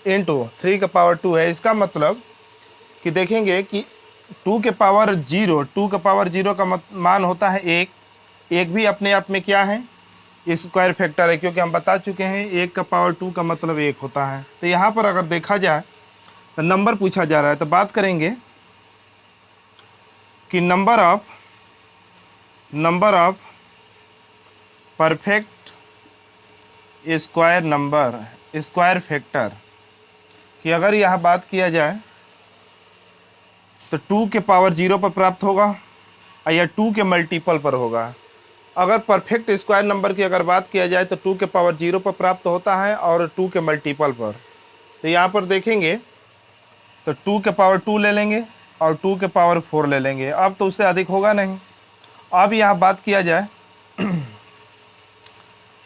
Into 3 का power 2 है। इसका मतलब कि देखेंगे कि 2 के पावर 0, 2 के पावर 0 का मान होता है 1। एक भी अपने आप में क्या है, स्क्वायर फैक्टर है, क्योंकि हम बता चुके हैं 1 का पावर 2 का मतलब 1 होता है। तो यहाँ पर अगर देखा जाए तो नंबर पूछा जा रहा है, तो बात करेंगे कि number of perfect square number, square factor कि अगर यह बात किया जाए तो 2 के पावर 0 पर प्राप्त होगा या 2 के मल्टीपल पर होगा। अगर परफेक्ट स्क्वायर नंबर की अगर बात किया जाए तो 2 के पावर 0 पर प्राप्त होता है और 2 के मल्टीपल पर। तो यहाँ पर देखेंगे तो 2 के पावर 2 ले लेंगे और 2 के पावर 4 ले लेंगे। अब तो उससे अधिक होगा नहीं। अब यहाँ बात किया जाए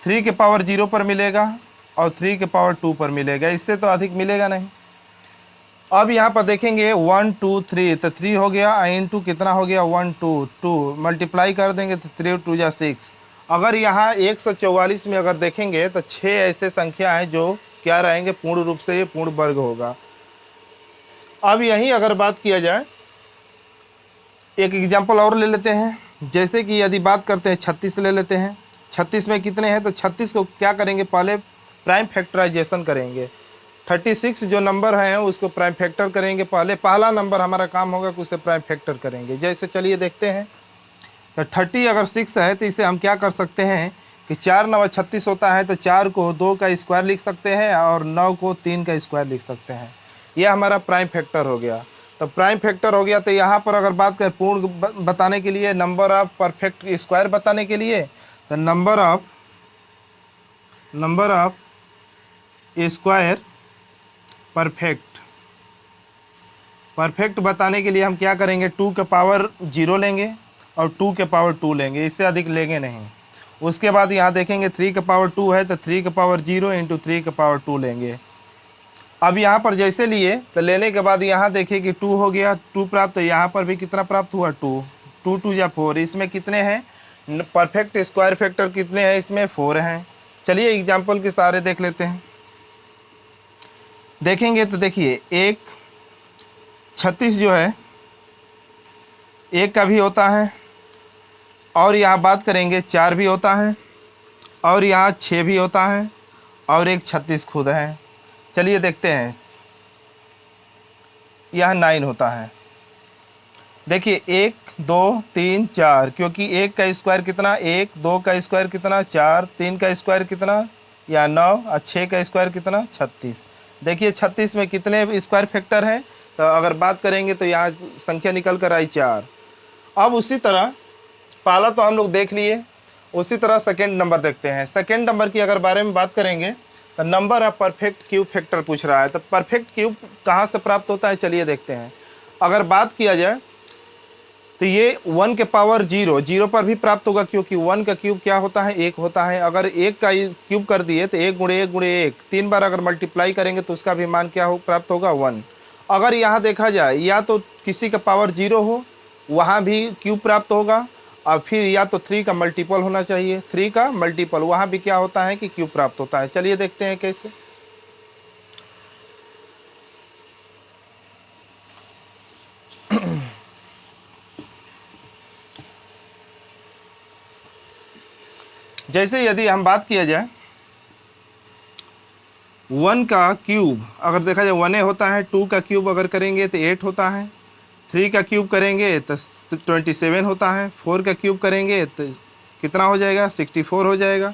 3 के पावर 0 पर मिलेगा और 3 के पावर 2 पर मिलेगा, इससे तो अधिक मिलेगा नहीं। अब यहाँ पर देखेंगे 1 2 3, तो 3 हो गया इंटू कितना हो गया 1 2 2, मल्टीप्लाई कर देंगे तो 3 2 जा 6। अगर यहाँ 144 में अगर देखेंगे तो 6 ऐसे संख्या हैं जो क्या रहेंगे, पूर्ण रूप से ये पूर्ण वर्ग होगा। अब यहीं अगर बात किया जाए, एक एग्जाम्पल और ले लेते हैं। जैसे कि यदि बात करते हैं 36 ले लेते हैं। 36 में कितने हैं, तो 36 को क्या करेंगे, पहले प्राइम फैक्टराइजेशन करेंगे। 36 जो नंबर है उसको प्राइम फैक्टर करेंगे। पहला नंबर हमारा काम होगा कि उसे प्राइम फैक्टर करेंगे। जैसे चलिए देखते हैं, तो 30 अगर 6 है तो इसे हम क्या कर सकते हैं कि 4 9 36 होता है, तो 4 को 2 का स्क्वायर लिख सकते हैं और 9 को 3 का स्क्वायर लिख सकते हैं। यह हमारा प्राइम फैक्टर हो गया। तो प्राइम फैक्टर हो गया। तो यहाँ पर अगर बात करें पूर्ण बताने के लिए, नंबर ऑफ परफेक्ट स्क्वायर बताने के लिए, तो नंबर ऑफ स्क्वायर परफेक्ट बताने के लिए हम क्या करेंगे, 2 के पावर 0 लेंगे और 2 के पावर 2 लेंगे, इससे अधिक लेंगे नहीं। उसके बाद यहाँ देखेंगे 3 के पावर 2 है तो 3 के पावर 0 इंटू 3 के पावर 2 लेंगे। अब यहाँ पर जैसे लिए तो लेने के बाद यहाँ देखिए कि 2 हो गया, 2 प्राप्त। यहाँ पर भी कितना प्राप्त हुआ, 2 2 2 या 4। इसमें कितने हैं, परफेक्ट स्क्वायर फैक्टर कितने हैं, इसमें 4 हैं। चलिए एग्जाम्पल के सहारे देख लेते हैं। देखेंगे तो देखिए 36 जो है 1 का भी होता है, और यहाँ बात करेंगे 4 भी होता है, और यहाँ 6 भी होता है, और एक 36 खुद है। चलिए देखते हैं, यह 9 होता है। देखिए 1 2 3 4, क्योंकि 1 का स्क्वायर कितना 1, 2 का स्क्वायर कितना 4, 3 का स्क्वायर कितना या 9, और 6 का स्क्वायर कितना 36। देखिए 36 में कितने स्क्वायर फैक्टर हैं, तो अगर बात करेंगे तो यहाँ संख्या निकल कर आई 4। अब उसी तरह पहला तो हम लोग देख लिए, उसी तरह सेकेंड नंबर देखते हैं। सेकेंड नंबर की अगर बारे में बात करेंगे तो number of perfect cube factor पूछ रहा है। तो परफेक्ट क्यूब कहाँ से प्राप्त होता है, चलिए देखते हैं। अगर बात किया जाए तो ये 1 के पावर 0 पर भी प्राप्त होगा, क्योंकि 1 का क्यूब क्या होता है, 1 होता है। अगर 1 का क्यूब कर दिए तो 1 गुणे 1 गुणे 1, 3 बार अगर मल्टीप्लाई करेंगे तो उसका भी मान क्या प्राप्त होगा, 1। अगर यहाँ देखा जाए या तो किसी का पावर 0 हो, वहाँ भी क्यूब प्राप्त होगा, और फिर या तो 3 का मल्टीपल होना चाहिए, 3 का मल्टीपल, वहाँ भी क्या होता है कि क्यूब प्राप्त होता है। चलिए देखते हैं कैसे। जैसे यदि हम बात किया जाए 1 का क्यूब अगर देखा जाए 1 होता है, 2 का क्यूब अगर करेंगे तो 8 होता है, 3 का क्यूब करेंगे तो 27 होता है, 4 का क्यूब करेंगे तो कितना हो जाएगा, 64 हो जाएगा।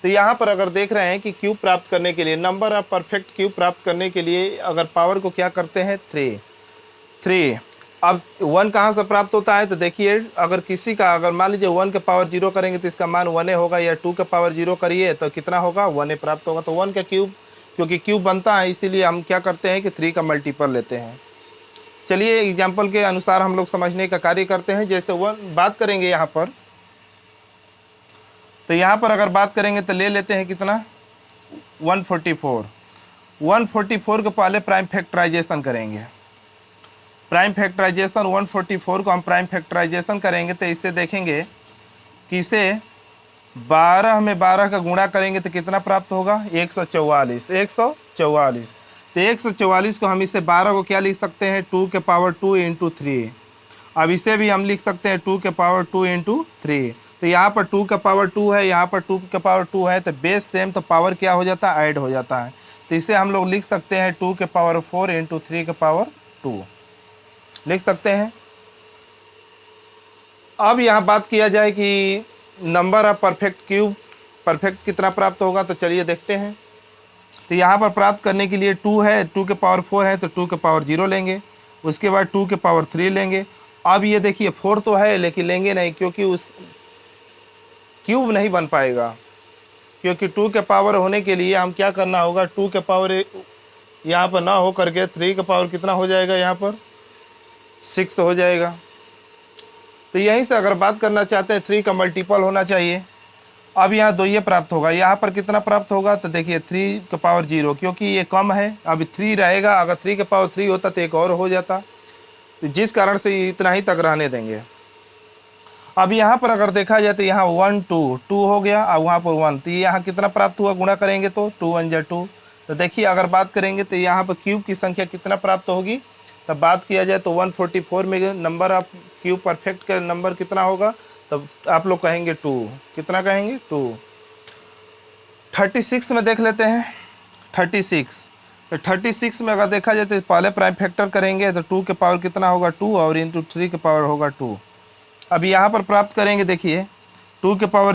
तो यहाँ पर अगर देख रहे हैं कि क्यूब प्राप्त करने के लिए, नंबर ऑफ परफेक्ट क्यूब प्राप्त करने के लिए अगर पावर को क्या करते हैं, 3। अब 1 कहाँ से प्राप्त होता है, तो देखिए अगर किसी का अगर मान लीजिए 1 के पावर 0 करेंगे तो इसका मान 1 होगा, या 2 के पावर 0 करिए तो कितना होगा, 1 प्राप्त होगा। तो 1 का क्यूब, क्योंकि क्यूब बनता है इसीलिए हम क्या करते हैं कि 3 का मल्टीपल लेते हैं। चलिए एग्जाम्पल के अनुसार हम लोग समझने का कार्य करते हैं। जैसे 1 बात करेंगे यहाँ पर, तो यहाँ पर अगर बात करेंगे तो ले लेते हैं कितना, 144। 144 के पहले प्राइम फैक्टराइजेशन करेंगे। प्राइम फैक्टराइजेशन 144 को हम प्राइम फैक्टराइजेशन करेंगे तो इससे देखेंगे कि इसे 12 में 12 का गुणा करेंगे तो कितना प्राप्त होगा, 144। तो 144 को हम इसे 12 को क्या लिख सकते हैं 2 के पावर 2 इंटू 3। अब इसे भी हम लिख सकते हैं 2 के पावर 2 इंटू 3। तो यहाँ पर 2 का पावर 2 है, यहाँ पर 2 का पावर 2 है, तो बेस सेम, तो पावर क्या हो जाता है ऐड हो जाता है। तो इसे हम लोग लिख सकते हैं 2 के पावर 4 इंटू 3 के पावर 2 लिख सकते हैं। अब यहाँ बात किया जाए कि number of perfect cube perfect कितना प्राप्त होगा, तो चलिए देखते हैं। तो यहाँ पर प्राप्त करने के लिए 2 है, 2 के पावर 4 है, तो 2 के पावर 0 लेंगे, उसके बाद 2 के पावर 3 लेंगे। अब ये देखिए 4 तो है लेकिन लेंगे नहीं, क्योंकि उस क्यूब नहीं बन पाएगा, क्योंकि 2 के पावर होने के लिए हम क्या करना होगा, 2 के पावर यहाँ पर ना हो करके 3 का पावर कितना हो जाएगा, यहाँ पर 6 हो जाएगा। तो यहीं से अगर बात करना चाहते हैं 3 का मल्टीपल होना चाहिए। अब यहाँ 2 ये प्राप्त होगा, यहाँ पर कितना प्राप्त होगा, तो देखिए 3 का पावर 0, क्योंकि ये कम है, अब 3 रहेगा, अगर 3 का पावर 3 होता तो एक और हो जाता, तो जिस कारण से इतना ही तक रहने देंगे। अब यहाँ पर अगर देखा जाए तो यहाँ 1 2 हो गया, और वहाँ पर 1, तो यहाँ कितना प्राप्त हुआ, गुणा करेंगे तो 2 1 जा 2। तो देखिए अगर बात करेंगे तो यहाँ पर क्यूब की संख्या कितना प्राप्त होगी, तब बात किया जाए तो 144 में नंबर ऑफ क्यूब परफेक्ट का नंबर कितना होगा, तब आप लोग कहेंगे 2। कितना कहेंगे 2। 36 में देख लेते हैं। 36, तो 36 में अगर देखा जाए तो पहले प्राइम फैक्टर करेंगे तो 2 के पावर कितना होगा 2, और इंटू 3 के पावर होगा 2। अब यहाँ पर प्राप्त करेंगे, देखिए 2 के पावर